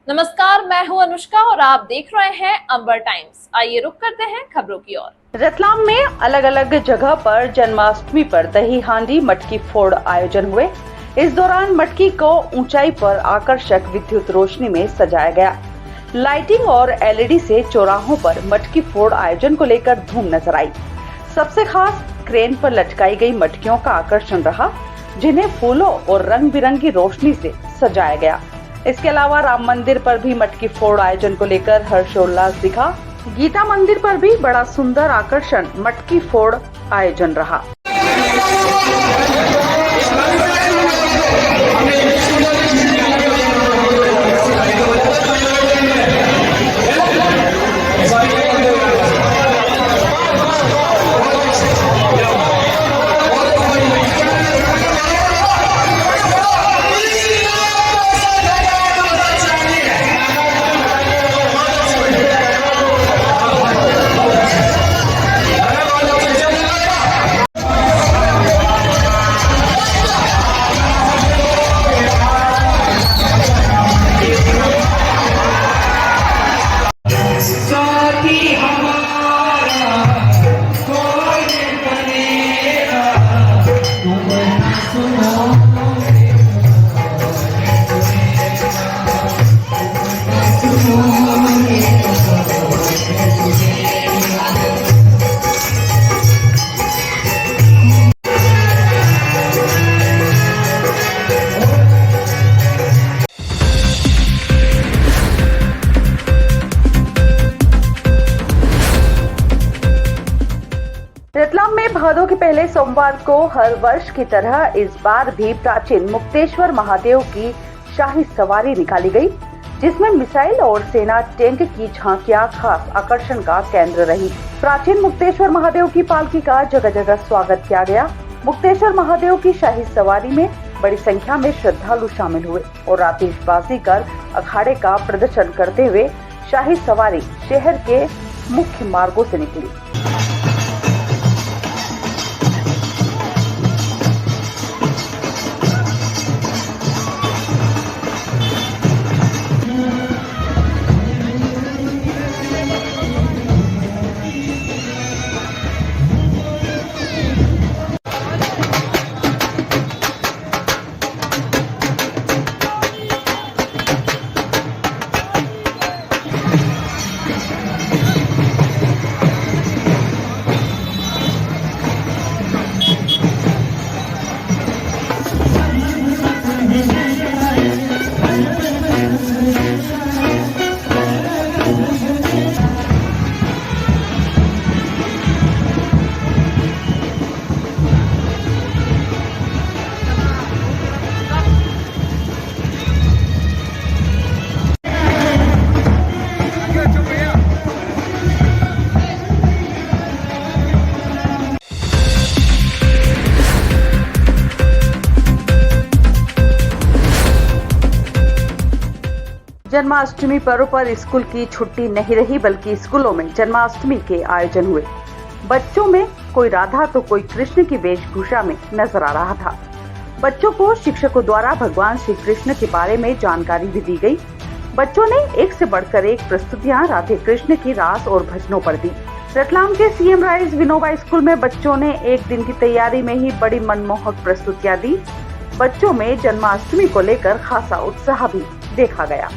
नमस्कार, मैं हूं अनुष्का और आप देख रहे हैं अंबर टाइम्स। आइए रुक करते हैं खबरों की ओर। रतलाम में अलग अलग जगह पर जन्माष्टमी पर दही हांडी मटकी फोड़ आयोजन हुए। इस दौरान मटकी को ऊंचाई पर आकर्षक विद्युत रोशनी में सजाया गया। लाइटिंग और एलईडी से चौराहों पर मटकी फोड़ आयोजन को लेकर धूम नजर आई। सबसे खास क्रेन पर लटकाई गई मटकियों का आकर्षण रहा, जिन्हें फूलों और रंग बिरंगी रोशनी से सजाया गया। इसके अलावा राम मंदिर पर भी मटकी फोड़ आयोजन को लेकर हर्षोल्लास दिखा। गीता मंदिर पर भी बड़ा सुंदर आकर्षण मटकी फोड़ आयोजन रहा। रतलाम में भादों के पहले सोमवार को हर वर्ष की तरह इस बार भी प्राचीन मुक्तेश्वर महादेव की शाही सवारी निकाली गई, जिसमें मिसाइल और सेना टैंक की झांकियां खास आकर्षण का केंद्र रही। प्राचीन मुक्तेश्वर महादेव की पालकी का जगह जगह स्वागत किया गया। मुक्तेश्वर महादेव की शाही सवारी में बड़ी संख्या में श्रद्धालु शामिल हुए और आतिशबाजी कर अखाड़े का प्रदर्शन करते हुए शाही सवारी शहर के मुख्य मार्गों से निकली। जन्माष्टमी पर्व पर स्कूल की छुट्टी नहीं रही, बल्कि स्कूलों में जन्माष्टमी के आयोजन हुए। बच्चों में कोई राधा तो कोई कृष्ण की वेशभूषा में नजर आ रहा था। बच्चों को शिक्षकों द्वारा भगवान श्री कृष्ण के बारे में जानकारी भी दी गई। बच्चों ने एक से बढ़कर एक प्रस्तुतियां राधे कृष्ण की रास और भजनों पर दी। रतलाम के सीएम राइज विनोबा स्कूल में बच्चों ने एक दिन की तैयारी में ही बड़ी मनमोहक प्रस्तुतियां दी। बच्चों में जन्माष्टमी को लेकर खासा उत्साह भी देखा गया।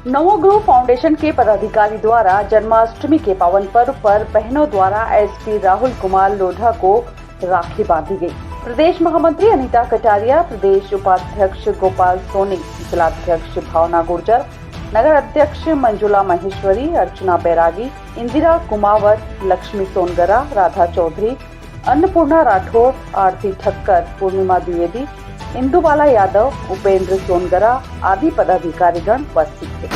नवोग्रह फाउंडेशन के पदाधिकारी द्वारा जन्माष्टमी के पावन पर्व पर बहनों द्वारा एसपी राहुल कुमार लोढ़ा को राखी बांधी गई। प्रदेश महामंत्री अनीता कटारिया, प्रदेश उपाध्यक्ष गोपाल सोनी, जिलाध्यक्ष भावना गुर्जर, नगर अध्यक्ष मंजुला महेश्वरी, अर्चना बैरागी, इंदिरा कुमावत, लक्ष्मी सोनगरा, राधा चौधरी, अन्नपूर्णा राठौर, आरती ठक्कर, पूर्णिमा द्विवेदी, इंदुबाला यादव, उपेंद्र सोनगरा आदि पदाधिकारीगण उपस्थित थे।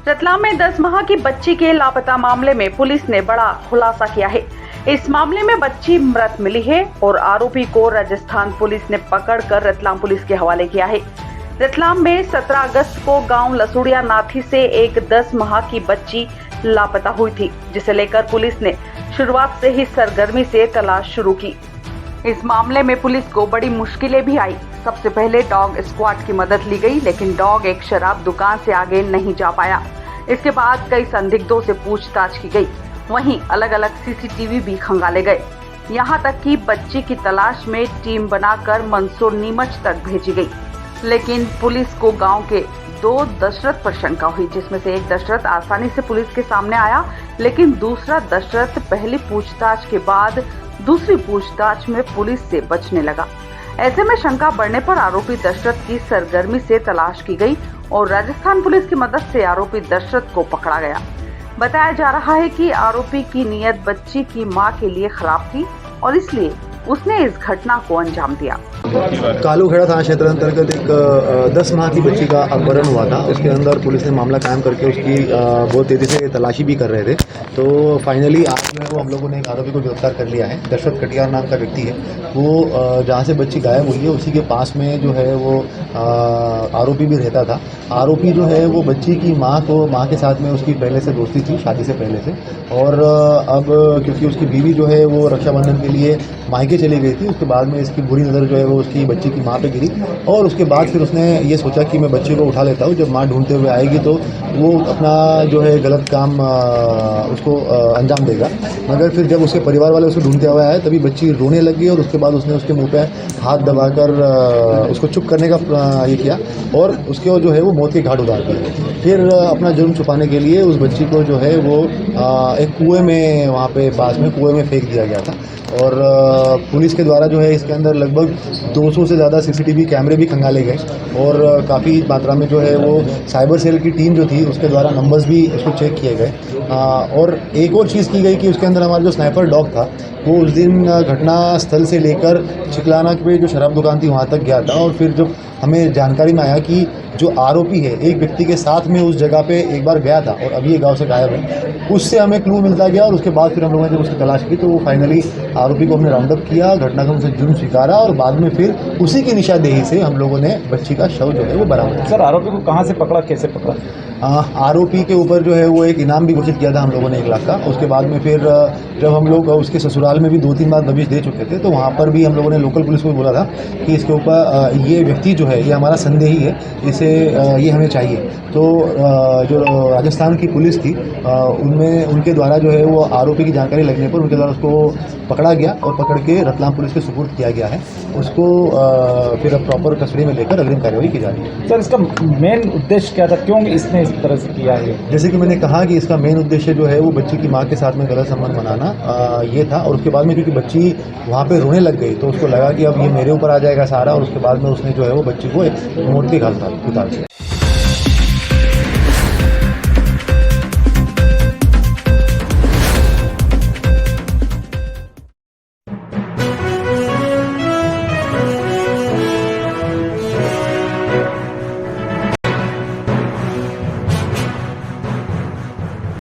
रतलाम में 10 माह की बच्ची के लापता मामले में पुलिस ने बड़ा खुलासा किया है। इस मामले में बच्ची मृत मिली है और आरोपी को राजस्थान पुलिस ने पकड़कर रतलाम पुलिस के हवाले किया है। रतलाम में 17 अगस्त को गांव लसुड़िया नाथी से एक 10 माह की बच्ची लापता हुई थी, जिसे लेकर पुलिस ने शुरुआत से ही सरगर्मी से तलाश शुरू की। इस मामले में पुलिस को बड़ी मुश्किलें भी आई। सबसे पहले डॉग स्क्वाड की मदद ली गई, लेकिन डॉग एक शराब दुकान से आगे नहीं जा पाया। इसके बाद कई संदिग्धों से पूछताछ की गई। वहीं अलग अलग सीसीटीवी भी खंगाले गए। यहां तक कि बच्ची की तलाश में टीम बनाकर मंदसौर नीमच तक भेजी गई, लेकिन पुलिस को गांव के 2 दशरथ पर शंका हुई, जिसमें से एक दशरथ आसानी से पुलिस के सामने आया, लेकिन दूसरा दशरथ पहली पूछताछ के बाद दूसरी पूछताछ में पुलिस से बचने लगा। ऐसे में शंका बढ़ने पर आरोपी दशरथ की सरगर्मी से तलाश की गई और राजस्थान पुलिस की मदद से आरोपी दशरथ को पकड़ा गया। बताया जा रहा है कि आरोपी की नीयत बच्ची की मां के लिए खराब थी और इसलिए उसने इस घटना को अंजाम दिया। कालूखेड़ा थाना क्षेत्र अंतर्गत एक 10 माह की बच्ची का अपहरण हुआ था। उसके अंदर पुलिस ने मामला कायम करके उसकी बहुत तेजी से तलाशी भी कर रहे थे। तो फाइनली आज जो है वो हम लोगों ने एक आरोपी को गिरफ्तार कर लिया है। दशरथ कटियार नाम का व्यक्ति है। वो जहाँ से बच्ची गायब हुई है उसी के पास में जो है वो आरोपी भी रहता था। आरोपी जो है वो बच्ची की माँ के साथ में उसकी पहले से दोस्ती थी, शादी से पहले से। और अब क्योंकि उसकी बीवी जो है वो रक्षाबंधन के लिए मायके चली गई थी, उसके बाद में इसकी बुरी नज़र जो है वो उसकी बच्ची की माँ पे गिरी और उसके बाद फिर उसने ये सोचा कि मैं बच्चे को उठा लेता हूँ। जब माँ ढूंढते हुए आएगी तो वो अपना जो है गलत काम उसको अंजाम देगा। मगर फिर जब उसके परिवार वाले उसको ढूंढते हुए आए तभी बच्ची रोने लगी और उसके बाद उसने उसके मुंह पे हाथ दबाकर उसको चुप करने का ये किया और उसके जो है वो मौत के घाट उतार दिए। फिर अपना जुर्म छुपाने के लिए उस बच्ची को जो है वो एक कुएं में वहाँ पे पास में कुएं में फेंक दिया गया था। और पुलिस के द्वारा जो है इसके अंदर लगभग 200 से ज़्यादा सीसीटीवी कैमरे भी खंगाले गए और काफ़ी मात्रा में जो है वो साइबर सेल की टीम जो थी उसके द्वारा नंबर्स भी उसको चेक किए गए। और एक और चीज़ की गई कि उसके अंदर हमारा जो स्नाइपर डॉग था वो उस दिन घटना स्थल से लेकर चिकलाना पे जो शराब दुकान थी वहाँ तक गया था। और फिर जब हमें जानकारी में आया कि जो आरोपी है एक व्यक्ति के साथ में उस जगह पे एक बार गया था और अभी ये गांव से गायब है, उससे हमें क्लू मिलता गया और उसके बाद फिर हम लोगों ने जब उसकी तलाश की तो वो फाइनली आरोपी को हमने राउंड अप किया, घटनाक्रम से जुर्म स्वीकारा और बाद में फिर उसी की निशानदेही से हम लोगों ने बच्ची का शव जो है वो बरामद किया। सर, आरोपी को कहाँ से पकड़ा, कैसे पकड़ा? आरोपी के ऊपर जो है वो एक इनाम भी घोषित किया था हम लोगों ने 1 लाख का। उसके बाद में फिर जब हम लोग उसके ससुराल में भी 2-3 बार दबिश दे चुके थे तो वहाँ पर भी हम लोगों ने लोकल पुलिस को बोला था कि इसके ऊपर ये व्यक्ति जो है ये हमारा संदेही है, इसे ये हमें चाहिए। तो जो राजस्थान की पुलिस थी उनमें उनके द्वारा जो है वो आरोपी की जानकारी लगने पर उनके द्वारा उसको पकड़ा गया और पकड़ के रतलाम पुलिस के सुपुर्द किया गया है। उसको फिर प्रॉपर कस्टडी में लेकर अग्रिम कार्रवाई की जा रही है। सर, इसका मेन उद्देश्य क्या था, क्यों इसने इस तरह से किया है? जैसे कि मैंने कहा कि इसका मेन उद्देश्य जो है वो बच्ची की माँ के साथ में गलत संबंध बनाना ये था। और उसके बाद में क्योंकि बच्ची वहाँ पे रोने लग गई तो उसको लगा कि अब ये मेरे ऊपर आ जाएगा सारा और उसके बाद में उसने जो है वो बच्ची को एक मूर्ति घालतात उतारते